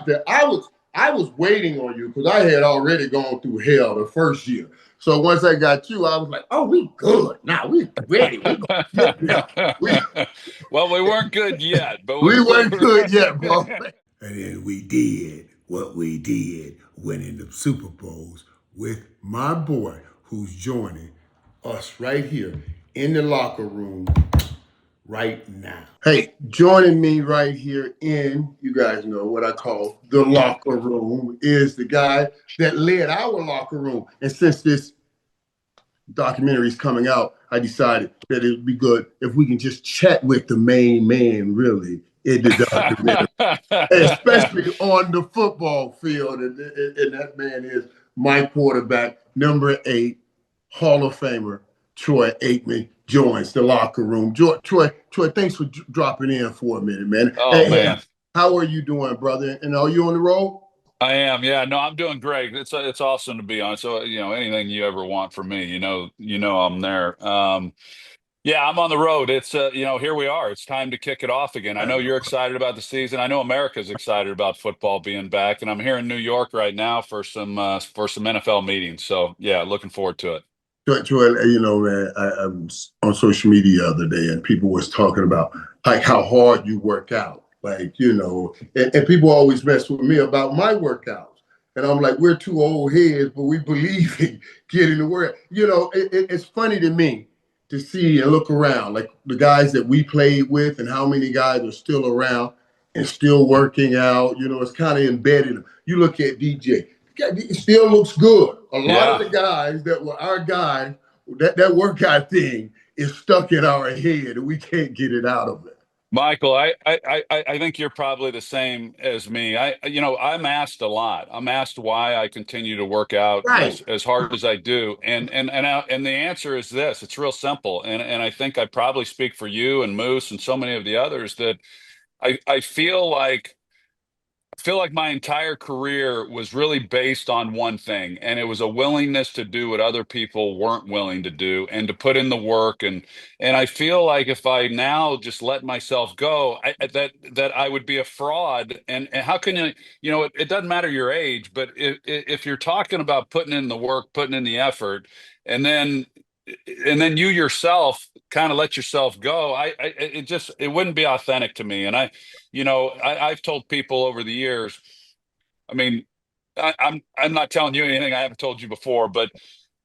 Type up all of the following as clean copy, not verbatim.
there. I was waiting on you because I had already gone through hell the first year. So once I got you, I was like, oh, we good. Now we ready. We gonna get there. Well, we weren't good yet, but We we weren't good yet, bro. And then we did what we did, winning the Super Bowls with my boy who's joining us right here in the locker room right now. Hey, joining me right here in, you guys know what I call the locker room, is the guy that led our locker room. And since this documentary is coming out, I decided that it would be good if we can just chat with the main man, really, in the documentary, especially on the football field. And that man is my quarterback, number 8, Hall of Famer, Troy Aikman, joins the locker room. Troy, thanks for dropping in for a minute, man. Oh, Hey, man. how are you doing, brother? And are you on the road? I am. Yeah, no, I'm doing great. It's awesome to be on. So, anything you ever want from me, I'm there. Yeah, I'm on the road. It's here we are. It's time to kick it off again. I know you're excited about the season. I know America's excited about football being back, and I'm here in New York right now for some NFL meetings. So, yeah, looking forward to it. Troy, man, I was on social media the other day and people was talking about like how hard you work out. Like, and people always mess with me about my workouts. And I'm like, we're two old heads, but we believe in getting the work. It's funny to me to see and look around, like the guys that we played with and how many guys are still around and still working out. It's kind of embedded. You look at DJ, it still looks good. A lot of Yeah. the guys that were our guys, that workout thing is stuck in our head and we can't get it out of it. Michael, I think you're probably the same as me. I'm asked a lot. I'm asked why I continue to work out Right. as hard as I do, and the answer is this: it's real simple. And I think I probably speak for you and Moose and so many of the others that I feel like my entire career was really based on one thing, and it was a willingness to do what other people weren't willing to do and to put in the work. And I feel like if I now just let myself go, that I would be a fraud. And how can it doesn't matter your age, but if you're talking about putting in the work, putting in the effort, and then you yourself kind of let yourself go, it wouldn't be authentic to me. And I've told people over the years, I mean, I'm not telling you anything I haven't told you before, but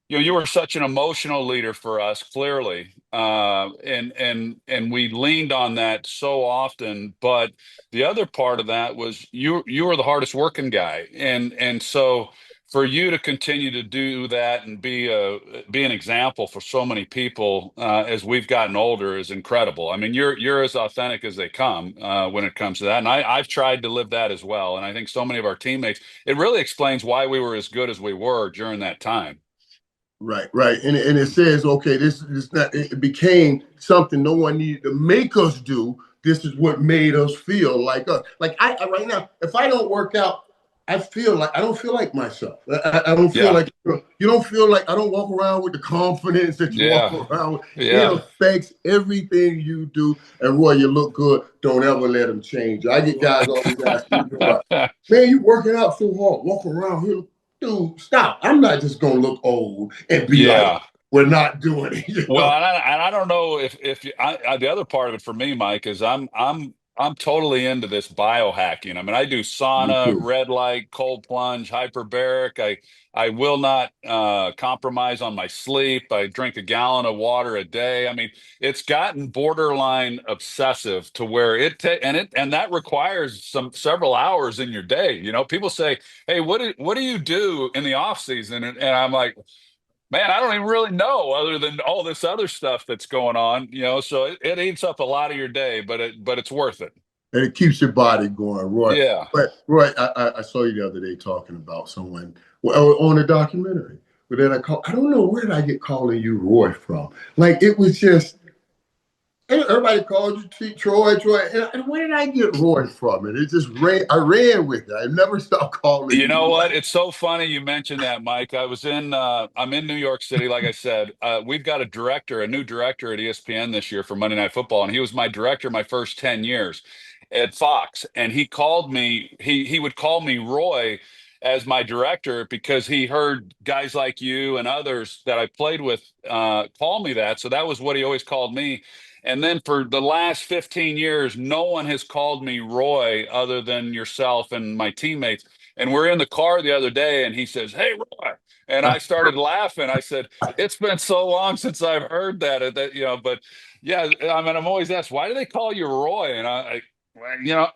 you were such an emotional leader for us, clearly, and we leaned on that so often. But the other part of that was you were the hardest working guy, and so for you to continue to do that and be an example for so many people as we've gotten older is incredible. I mean, you're as authentic as they come when it comes to that, and I've tried to live that as well. And I think so many of our teammates, it really explains why we were as good as we were during that time. Right. And it says, okay, this is not, it became something no one needed to make us do. This is what made us feel like us. Like I right now, if I don't work out, I don't feel like myself. I don't feel Yeah. like you don't feel like I don't walk around with the confidence that you walk Yeah. around with. It Yeah. affects everything you do. And Roy, you look good. Don't ever let them change you. I get guys always asking me about, man, you working out so hard, walking around here. Dude, stop. I'm not just gonna look old and be like, Yeah. we're not doing it. Well, and I don't know if the other part of it for me, Mike, is I'm totally into this biohacking. I mean, I do Me sauna, too. red light, cold plunge, hyperbaric. I will not compromise on my sleep. I drink a gallon of water a day. I mean, it's gotten borderline obsessive to where and that requires several hours in your day. People say, "Hey, what do you do in the off season?" And I'm like, man, I don't even really know other than all this other stuff that's going on, so it eats up a lot of your day, but it's worth it. And it keeps your body going, Roy. Yeah. But Roy, I saw you the other day talking about someone on a documentary. But then I don't know where did I get calling you Roy from? Like it was just And everybody called you Troy, Troy. And where did I get Roy from? And it just ran. I ran with it. I never stopped calling You you know Roy. what? It's so funny you mentioned that, Mike. I'm in New York City, like I said. We've got a new director at ESPN this year for Monday Night Football, and he was my director my first 10 years at Fox. And he called me, he would call me Roy as my director because he heard guys like you and others that I played with call me that. So that was what he always called me. And then for the last 15 years, no one has called me Roy other than yourself and my teammates. And we're in the car the other day, and he says, "Hey, Roy," and I started laughing. I said, "It's been so long since I've heard that." But yeah, I mean, I'm always asked, "Why do they call you Roy?" And well,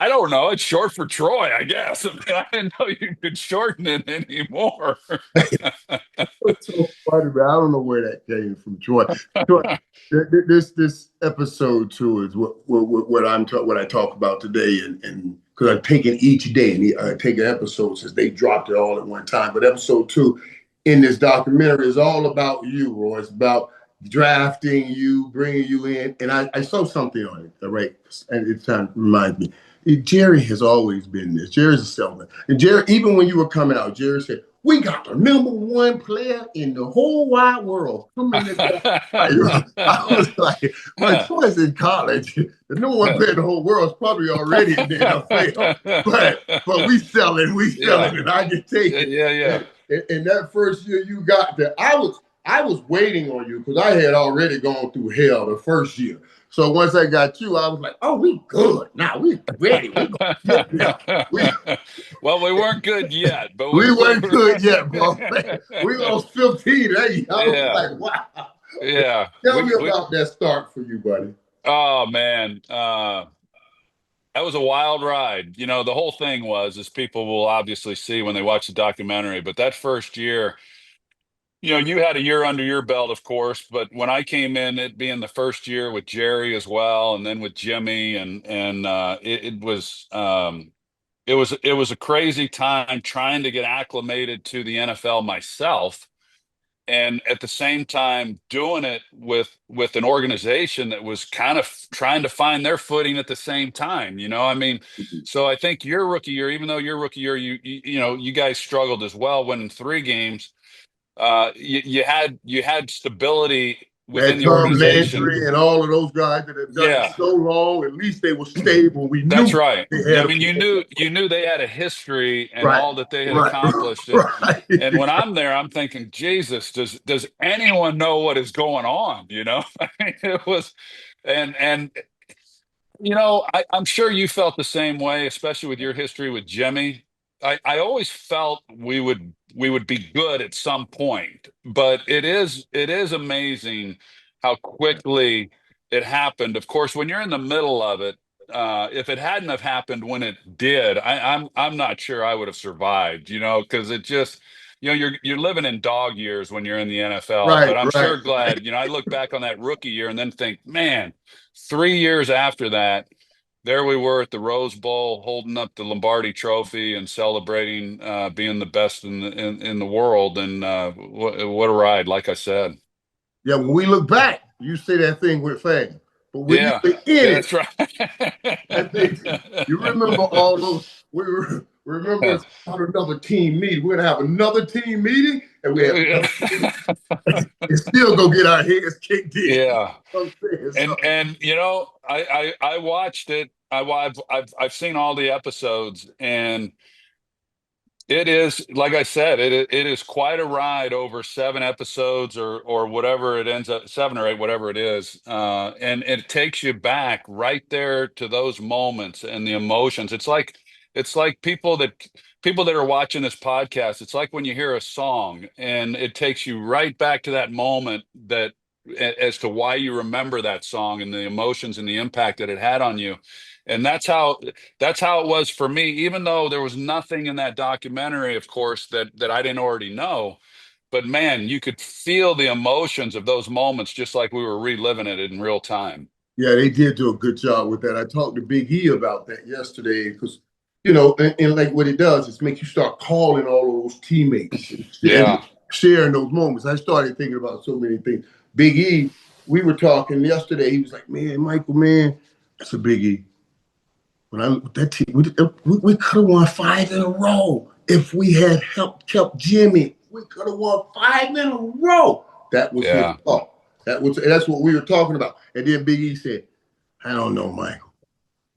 I don't know. It's short for Troy, I guess. I mean, I didn't know you could shorten it anymore. It's so funny, man. I don't know where that came from, Troy. Troy, this episode too is what I talk about today, and because I've taken each day and I take an episode since they dropped it all at one time. But episode two in this documentary is all about you, Roy. It's about drafting you, bringing you in, and I saw something on it, right? And it kind of reminds me. Jerry has always been this. Jerry's a salesman, and Jerry, even when you were coming out, Jerry said, "We got the number one player in the whole wide world coming to Dallas." I was like, my choice in college, the number one player in the whole world is probably already in the NFL. But we Yeah, selling, and I can take it. yeah, yeah. And that first year you got there, I was waiting on you because I had already gone through hell the first year. So once I got you, I was like, "Oh, we good now. We ready. We gonna get there. We Well, we weren't good yet, but we we weren't were. good yet, bro. We lost 15. Hey, I was Yeah, like, wow. yeah. Tell me about that start for you, buddy. Oh man, that was a wild ride. The whole thing was, as people will obviously see when they watch the documentary, but that first year, you had a year under your belt, of course, but when I came in, it being the first year with Jerry as well, and then with Jimmy, it was a crazy time trying to get acclimated to the NFL myself, and at the same time doing it with an organization that was kind of trying to find their footing at the same time. I mean, so I think your rookie year, even though your rookie year, you guys struggled as well, winning 3 games. You had stability within That the Tom organization. Landry and all of those guys that have done it Yeah, so long, at least they were stable. We that's knew right. they Yeah, I had a mean, you knew they had a history and right, all that they had right, accomplished. And right. and when I'm there, I'm thinking, Jesus, does anyone know what is going on? I mean, it was, and I'm sure you felt the same way, especially with your history with Jimmy. I always felt we would be good at some point, but it is amazing how quickly it happened. Of course, when you're in the middle of it, if it hadn't have happened when it did, I'm not sure I would have survived. Because it just you're living in dog years when you're in the NFL. Right, But I'm right. sure glad I look back on that rookie year and then think, man. 3 years after that, there we were at the Rose Bowl, holding up the Lombardi Trophy and celebrating being the best in the world. And what a ride! Like I said, Yeah, when we look back, you say that thing with fame. But when you yeah, were in yeah, it, that's right. that thing, you remember all those, remember us having another team meeting. We're going to have another team meeting, and we have another team and still go get our heads kicked in. Yeah, I'm saying, so, and I watched it. I've seen all the episodes, and it is, like I said, it is quite a ride over 7 episodes or whatever it ends up, 7 or 8, whatever it is. And it takes you back right there to those moments and the emotions. It's like people that are watching this podcast, it's like when you hear a song and it takes you right back to that moment as to why you remember that song and the emotions and the impact that it had on you. And that's how it was for me, even though there was nothing in that documentary, of course, that I didn't already know. But man, you could feel the emotions of those moments just like we were reliving it in real time. yeah, they did do a good job with that. I talked to Big E about that yesterday because, and like what it does is make you start calling all of those teammates and Yeah. sharing those moments. I started thinking about so many things. Big E we were talking yesterday. He was like, "Man, Michael, man, that's a biggie. When I look at that team, we could have won 5 in a row if we had helped kept Jimmy. We could have won 5 in a row." That was his Yeah. thought. That's what we were talking about. And then Big E said, "I don't know, Michael.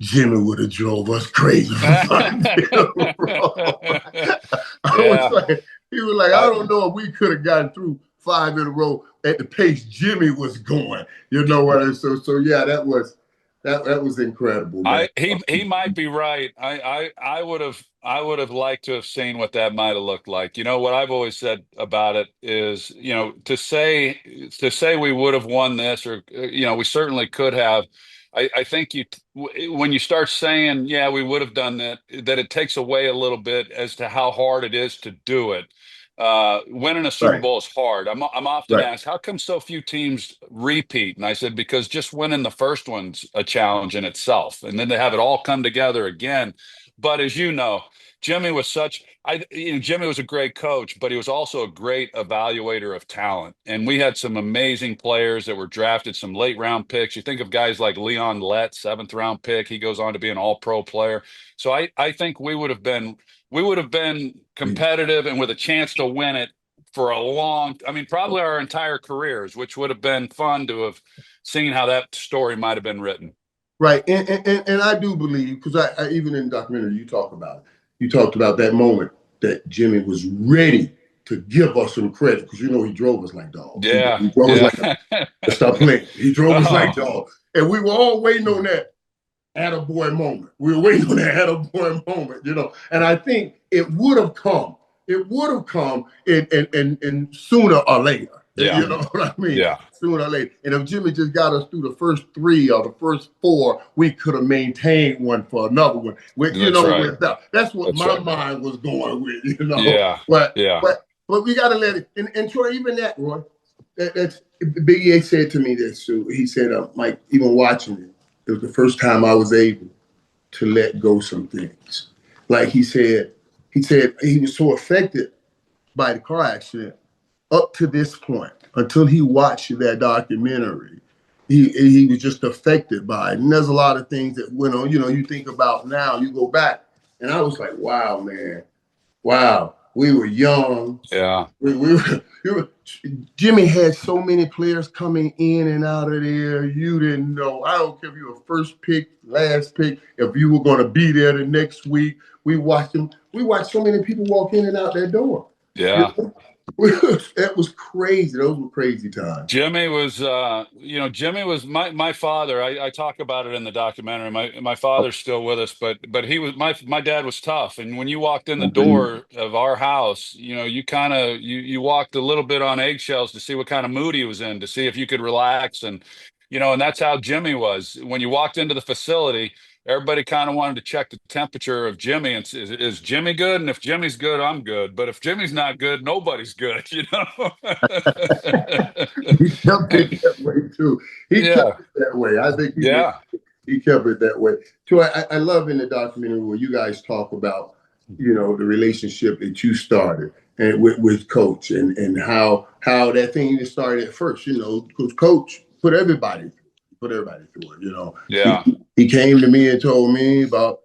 Jimmy would have drove us crazy for 5 in a row." I was Yeah. like, he was like, "I I, don't know if we could have gotten through 5 in a row at the pace Jimmy was going." You know what? So yeah, that was incredible, man. he might be right. I would have liked to have seen what that might have looked like. You know what I've always said about it is, to say we would have won this, or we certainly could have. I think when you start saying, yeah, we would have done that, that it takes away a little bit as to how hard it is to do it. Winning a Super Right, Bowl is hard. I'm often right. asked, how come so few teams repeat? And I said, because just winning the first one's a challenge in itself, and then to have it all come together again. But as you know, Jimmy was Jimmy was a great coach, but he was also a great evaluator of talent. And we had some amazing players that were drafted, some late round picks. You think of guys like Leon Lett, seventh round pick. He goes on to be an all pro player. So I think we would have been competitive and with a chance to win it for I mean, probably our entire careers, which would have been fun to have seen how that story might have been written. Right, and I do believe, because I even in the documentary you talk about it. You talked about that moment that Jimmy was ready to give us some credit, because he drove us like dogs. Yeah, He drove us yeah. like dogs. Stop playing. He drove us like Oh, dogs, and we were all waiting on that attaboy moment. We were waiting on that attaboy moment. And I think it would have come. It would have come in sooner or later. yeah, You know what I mean? yeah. Sooner or later. And if Jimmy just got us through the first 3 or the first 4, we could have maintained one for another one. That's right. That's what That's my right. mind was going with. Yeah, But yeah, but but we got to let it. And Troy, even that, Roy, that's Big E said to me this. So he said, Mike, even watching it was the first time I was able to let go some things. Like he said he was so affected by the car accident up to this point until he watched that documentary. He was just affected by it. And there's a lot of things that went on. You think about now, you go back, and I was like, wow, man, wow, we were young. yeah, We were Jimmy had so many players coming in and out of there. You didn't know. I don't care if you were first pick, last pick, if you were going to be there the next week. We watched them. We watched so many people walk in and out that door. You yeah. know? That was crazy. Those were crazy times. Jimmy was my father. I talk about it in the documentary. My father's still with us, but he was my dad was tough. And when you walked in the door of our house, you kind of you walked a little bit on eggshells to see what kind of mood he was in, to see if you could relax. And that's how Jimmy was. When you walked into the facility, everybody kind of wanted to check the temperature of Jimmy and is Jimmy good? And if Jimmy's good, I'm good. But if Jimmy's not good, nobody's good. He kept it that way too. He kept Yeah, it that way. I think yeah, he kept it that way. So I love in the documentary where you guys talk about, the relationship that you started and with Coach, and how that thing even started at first, because Coach put everybody through it. yeah, He came to me and told me about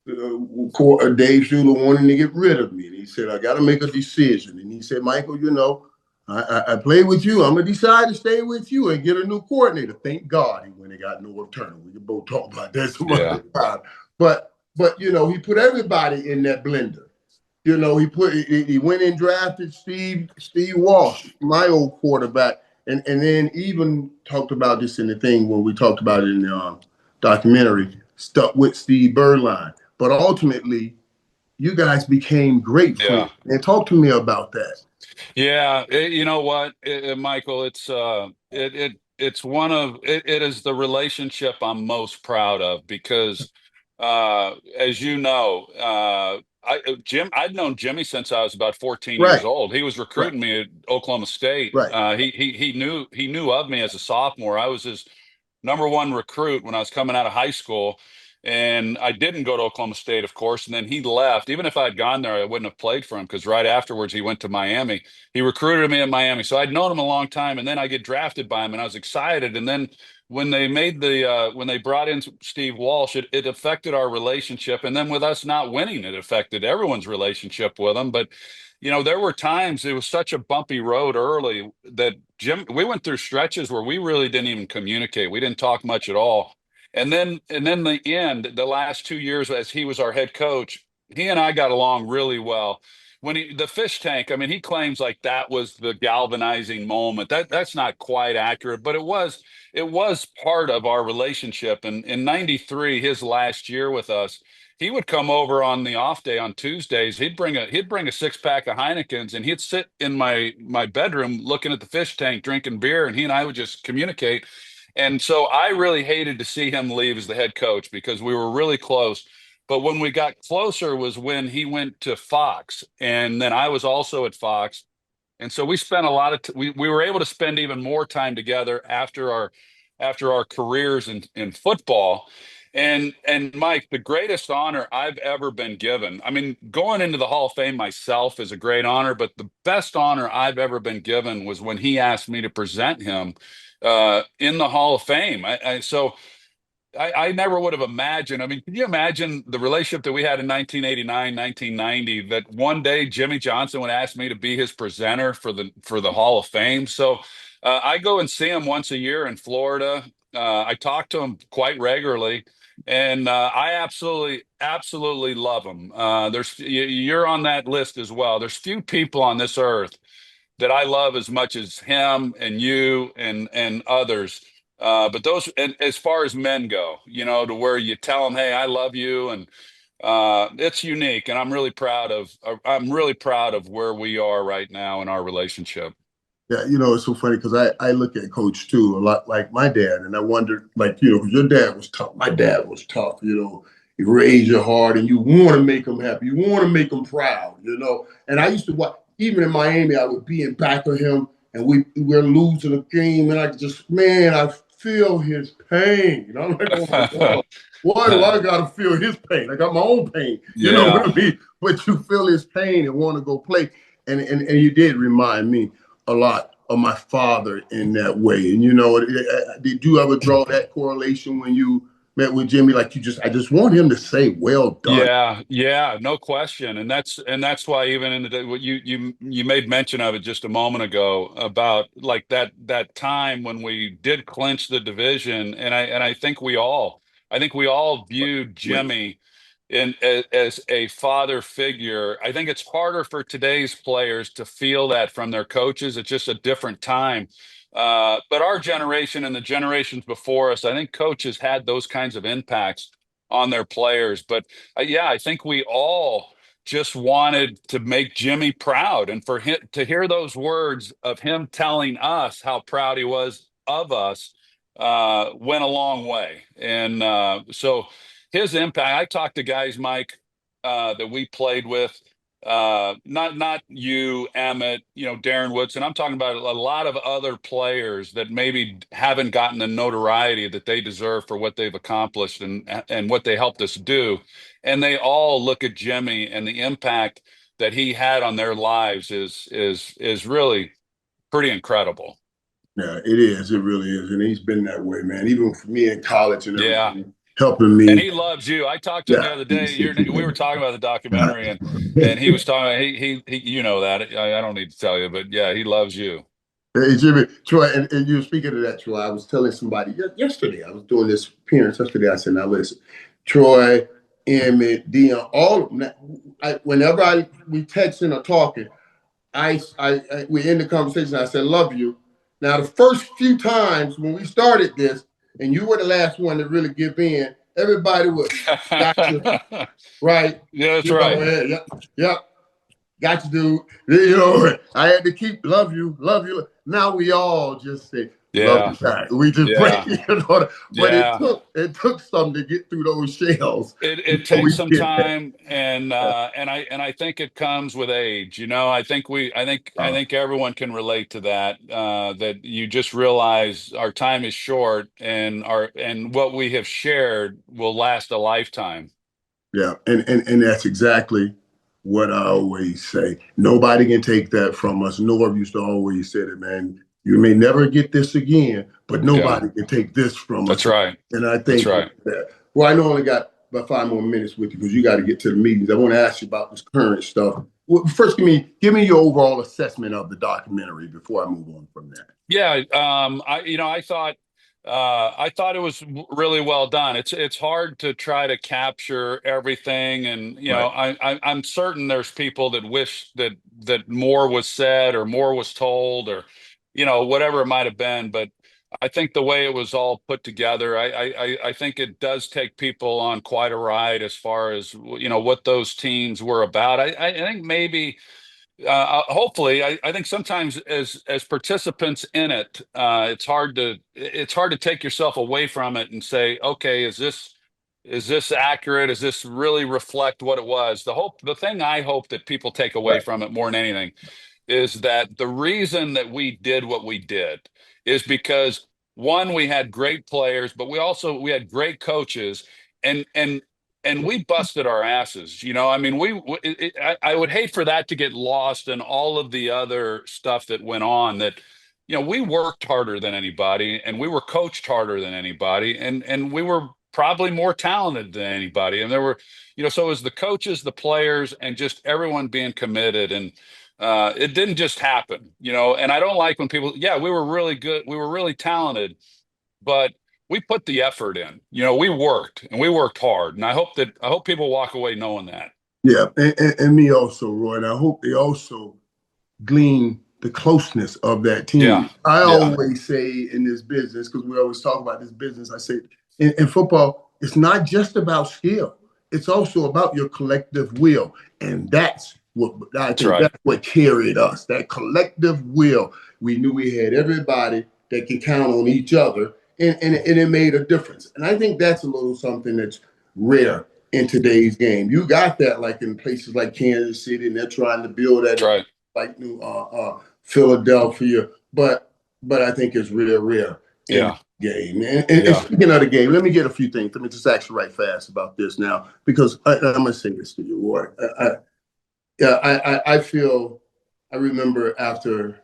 Dave Shula wanting to get rid of me. And he said, I got to make a decision. And he said, Michael, I play with you. I'm going to decide to stay with you and get a new coordinator. Thank God he went and got Norv Turner. We can both talk about that some yeah, other time. But he put everybody in that blender. He went and drafted Steve Walsh, my old quarterback, and then even talked about this in the thing when we talked about it in the documentary, stuck with Steve Berline. But ultimately, you guys became great yeah. friends. And talk to me about that. Yeah, you know what, Michael, it is the relationship I'm most proud of because, as you know, I'd known Jimmy since I was about 14 years Right, old. He was right, recruiting me at Oklahoma State. right. He knew of me as a sophomore. I was his number one recruit when I was coming out of high school. And I didn't go to Oklahoma State, of course. And then he left. Even if I'd gone there, I wouldn't have played for him because right afterwards he went to Miami. He recruited me in Miami. So I'd known him a long time. And then I get drafted by him and I was excited. And then when they made when they brought in Steve Walsh, it affected our relationship. And then with us not winning, it affected everyone's relationship with him. But there were times it was such a bumpy road early that we went through stretches where we really didn't even communicate. We didn't talk much at all. And then the last 2 years as he was our head coach, he and I got along really well. The fish tank, I mean, he claims like that was the galvanizing moment. That's not quite accurate, but it was part of our relationship. And in '93, his last year with us, he would come over on the off day on Tuesdays. He'd bring a 6 pack of Heinekens and he'd sit in my bedroom looking at the fish tank, drinking beer, and he and I would just communicate. And so I really hated to see him leave as the head coach because we were really close. But when we got closer was when he went to Fox, and then I was also at Fox. And so we spent a lot of we were able to spend even more time together after our careers in football. And Mike, the greatest honor I've ever been given. I mean, going into the Hall of Fame myself is a great honor, but the best honor I've ever been given was when he asked me to present him in the Hall of Fame. I never would have imagined. I mean, can you imagine the relationship that we had in 1989, 1990, that one day Jimmy Johnson would ask me to be his presenter for the Hall of Fame? So I go and see him once a year in Florida. I talk to him quite regularly, and I absolutely, absolutely love him. You're on that list as well. There's few people on this earth that I love as much as him and you and others. But those, and as far as men go, to where you tell them, "Hey, I love you," and it's unique, and I'm really proud of where we are right now in our relationship. Yeah, it's so funny because I look at Coach too a lot like my dad, and I wonder, like, 'cause your dad was tough. My dad was tough, You raise your heart and you want to make him happy. You want to make him proud. And I used to watch, even in Miami, I would be in back of him and we're losing a game, and I just, man, I feel his pain. I'm like, oh my God, why do I gotta feel his pain? I got my own pain. You know Yeah. what I mean? But you feel his pain and want to go play. And you did remind me a lot of my father in that way. And did you ever draw that correlation when you met with Jimmy? Like, I just want him to say, "Well done." Yeah, yeah, no question, and that's why even in the day what you made mention of it just a moment ago about like that time when we did clinch the division, and I think we all viewed Wait. Jimmy as a father figure. I think it's harder for today's players to feel that from their coaches. It's just a different time. But our generation and the generations before us, I think coaches had those kinds of impacts on their players. But yeah, I think we all just wanted to make Jimmy proud, and for him to hear those words of him telling us how proud he was of us went a long way. And so his impact. I talked to guys, Mike, that we played with. Not you, Emmitt, Darren Woodson. I'm talking about a lot of other players that maybe haven't gotten the notoriety that they deserve for what they've accomplished and what they helped us do. And they all look at Jimmy and the impact that he had on their lives is really pretty incredible. Yeah, it is. It really is. And he's been that way, man. Even for me in college and Yeah. everything, helping And me. he loves you. I talked to him the Yeah. other day. We were talking about the documentary, and he was talking. He you know that. I don't need to tell you, but yeah, he loves you. Hey, Jimmy, Troy, and you were speaking of that, Troy. I was telling somebody yesterday, I was doing this appearance yesterday. I said, now listen, Troy, Emmitt, Dion, all of them. Whenever we texting or talking, we end the conversation. I said, love you. Now, the first few times when we started this, and you were the last one to really give in, everybody would, gotcha, right? Yeah, that's right. Yep, yep. Got you, dude. I had to keep love you, love you. Now we all just say, Love Yeah. the guy. We just break, Yeah. but Yeah. it took some to get through those shells It before we takes some get there. time, and I think it comes with age. I think I Uh, think everyone can relate to that. That you just realize our time is short, and what we have shared will last a lifetime. yeah, and that's exactly what I always say. Nobody can take that from us. Norv used to always say that, man. You may never get this again, but Yeah, nobody can take this from that's us. right. And I That's think right. that. Well, I know I only got about 5 more minutes with you because you got to get to the meetings. I want to ask you about this current stuff. Well, first, give me your overall assessment of the documentary before I move on from that. Yeah, I thought it was really well done. It's hard to try to capture everything, and Right. I'm certain there's people that wish that more was said or more was told, or whatever it might have been. But I think the way it was all put together, I think it does take people on quite a ride as far as what those teams were about. I think maybe hopefully, I think sometimes as participants in it, it's hard to take yourself away from it and say, okay, is this accurate? Does this really reflect what it was? The thing I hope that people take away Right. from it more than anything is that the reason that we did what we did is because one, we had great players, but we had great coaches, and we busted our asses. I mean, I would hate for that to get lost in all of the other stuff that went on. That we worked harder than anybody, and we were coached harder than anybody, and we were probably more talented than anybody. And there were, so it was the coaches, the players, and just everyone being committed. And it didn't just happen, and I don't like when people, yeah, we were really good, we were really talented, but we put the effort in. We worked and we worked hard. And I hope people walk away knowing that. Yeah, and me also, Roy. And I hope they also glean the closeness of that Yeah. team. I Yeah. always say in this business, because we always talk about this business, I say in football, it's not just about skill. It's also about your collective will. And that's what I That's think right. that's what carried us, that collective will. We knew we had everybody that can count on each other, and it made a difference. And I think that's a little something that's rare in today's game. You got that like in places like Kansas City, and they're trying to build that That's right. like New Philadelphia, but I think it's real rare in Yeah. the game. And Yeah. speaking of the game, let me get a few things. Let me just ask you right fast about this now, because I'm gonna say this to you, Roy. I feel I remember after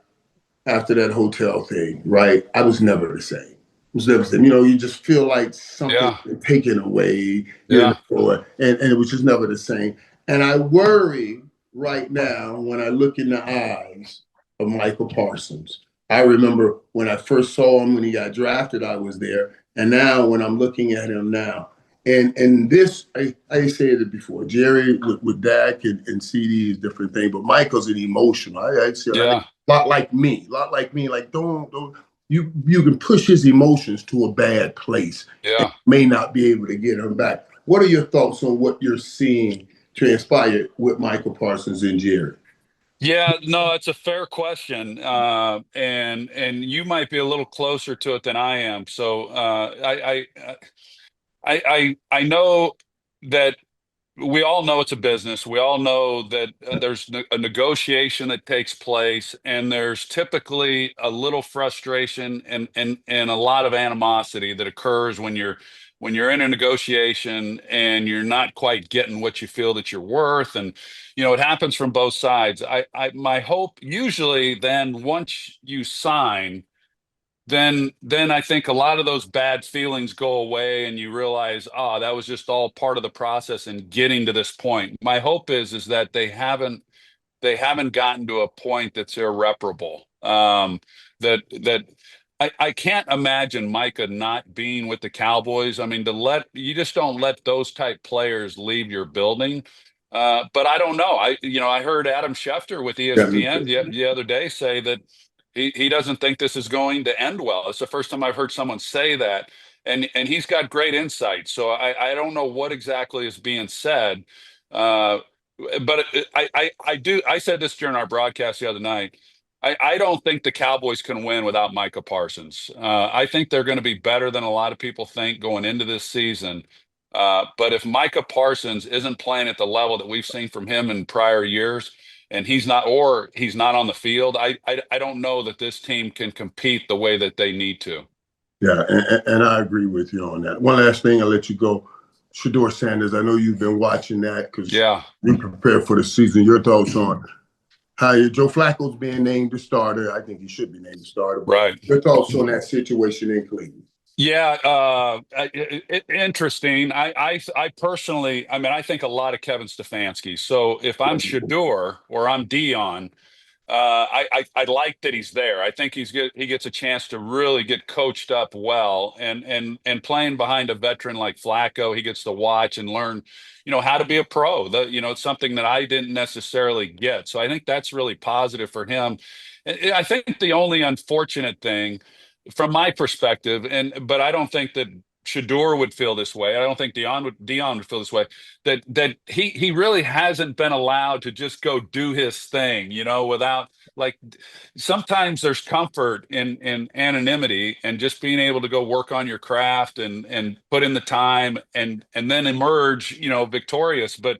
that hotel thing, right? I was never the same. I was never the same. You just feel like something Yeah. taken away, Yeah. and it was just never the same. And I worry right now when I look in the eyes of Michael Parsons. I remember when I first saw him when he got drafted, I was there. And now when I'm looking at him now, and this, I said it before, Jerry with Dak and CD is a different thing, but Michael's an emotional. I said, I think Yeah. a lot like me. Like don't you can push his emotions to a bad place and Yeah. may not be able to get him back. What are your thoughts on what you're seeing transpire with Michael Parsons and Jerry? Yeah, no, it's a fair question, and you might be a little closer to it than I am. So I know that we all know it's a business. We all know that there's a negotiation that takes place, and there's typically a little frustration and a lot of animosity that occurs when you're in a negotiation and you're not quite getting what you feel that you're worth. And it happens from both sides. My hope usually then once you sign, then I think a lot of those bad feelings go away and you realize, that was just all part of the process in getting to this point. My hope is that they haven't gotten to a point that's irreparable. That I can't imagine Micah not being with the Cowboys. I mean, you just don't let those type players leave your building. But I don't know. I heard Adam Schefter with Yeah, me ESPN too. the other day say that he doesn't think this is going to end well. It's the first time I've heard someone say that, and he's got great insight. So I don't know what exactly is being said. But I said this during our broadcast the other night. I don't think the Cowboys can win without Micah Parsons. I think they're going to be better than a lot of people think going into this season. But if Micah Parsons isn't playing at the level that we've seen from him in prior years, and he's not on the field, I don't know that this team can compete the way that they need to. Yeah, and I agree with you on that. One last thing, I'll let you go. Shador Sanders, I know you've been watching that because Yeah, you prepared for the season. Your thoughts on how Joe Flacco's being named the starter? I think he should be named the starter, but right. your thoughts on that situation in Cleveland? Yeah, interesting. I personally, I mean, I think a lot of Kevin Stefanski. So if I'm Shador or I'm Dion, I like that he's there. I think he gets a chance to really get coached up well, and playing behind a veteran like Flacco, he gets to watch and learn, how to be a pro. It's something that I didn't necessarily get. So I think that's really positive for him. I think the only unfortunate thing, from my perspective, but I don't think that Shador would feel this way. I don't think Dion would feel this way. That he really hasn't been allowed to just go do his thing, without, like, sometimes there's comfort in anonymity and just being able to go work on your craft and put in the time and then emerge, victorious. But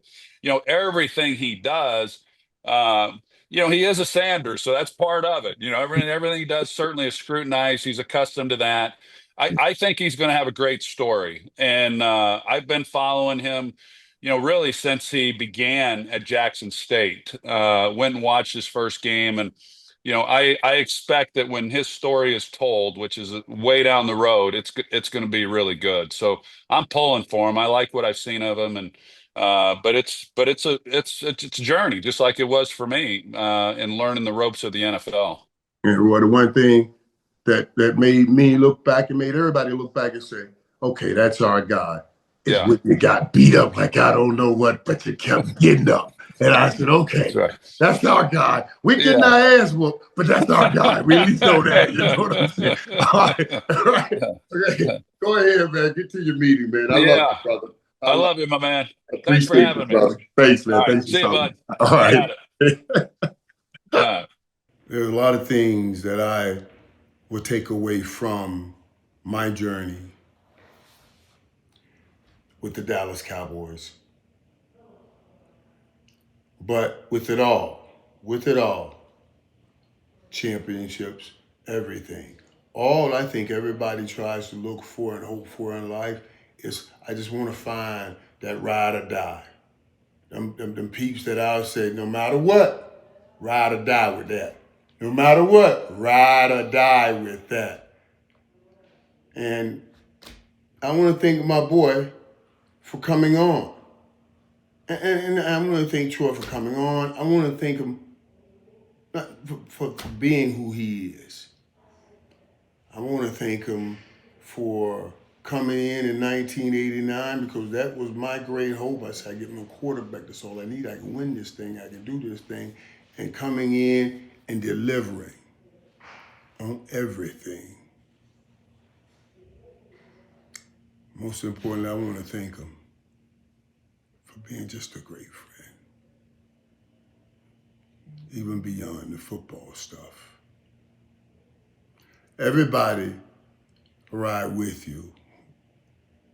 everything he does, he is a Sanders, so that's part of it. Everything he does certainly is scrutinized. He's accustomed to that. I think he's going to have a great story, and I've been following him, really since he began at Jackson State. Went and watched his first game, and I expect that when his story is told, which is way down the road, it's going to be really good. So I'm pulling for him. I like what I've seen of him, and but it's a journey, just like it was for me in learning the ropes of the NFL. And well, the one thing that made me look back and made everybody look back and say, okay, that's our guy. Is Yeah, when you got beat up like I don't know what, but you kept getting up. And I said, that's okay, right. that's our guy. We're getting Yeah. our ass whooped, but that's our guy. We at least know that. You know what I'm saying? All right. All right. Okay. Go ahead, man. Get to your meeting, man. I love you, Yeah. brother. I love you, my man. I Thanks for appreciate you, having me. brother. Thanks, All man. right. Thanks for See you, something. bud. All You right. got it. All right. There's a lot of things that I will take away from my journey with the Dallas Cowboys. But with it all, championships, everything. All I think everybody tries to look for and hope for in life is I just want to find that ride or die. Them peeps that I say, no matter what, ride or die with that. No matter what, ride or die with that. And I want to thank my boy for coming on. And I want to thank Troy for coming on. I want to thank him not for being who he is. I want to thank him for coming in 1989 because that was my great hope. I said, I get my quarterback. That's all I need. I can win this thing. I can do this thing. And coming in and delivering on everything. Most importantly, I want to thank him for being just a great friend, even beyond the football stuff. Everybody ride with you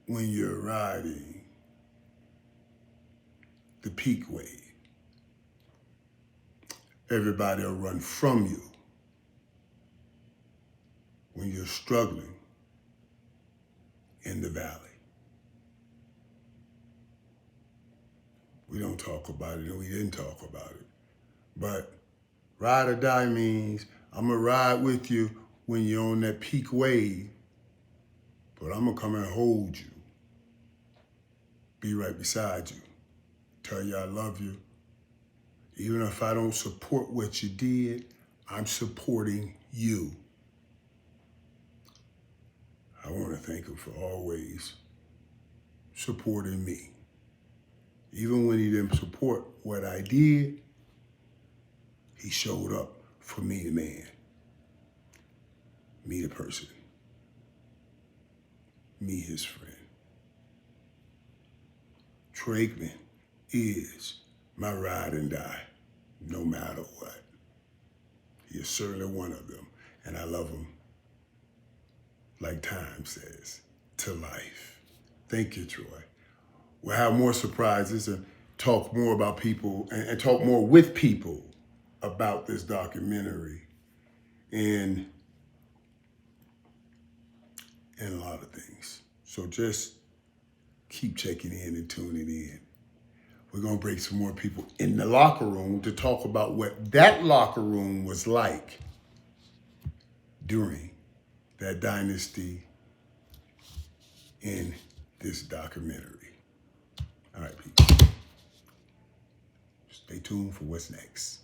when you're riding the peak wave. Everybody will run from you when you're struggling in the valley. We don't talk about it, and we didn't talk about it. But ride or die means I'm going to ride with you when you're on that peak wave, but I'm going to come and hold you, be right beside you, tell you I love you. Even if I don't support what you did, I'm supporting you. I want to thank him for always supporting me. Even when he didn't support what I did, he showed up for me, the man, me, the person, me, his friend. Troy Aikman is my ride and die, no matter what. He is certainly one of them. And I love him, like time says, to life. Thank you, Troy. We'll have more surprises and talk more about people and talk more with people about this documentary and a lot of things. So just keep checking in and tuning in. We're going to bring some more people in the locker room to talk about what that locker room was like during that dynasty in this documentary. All right, people. Stay tuned for what's next.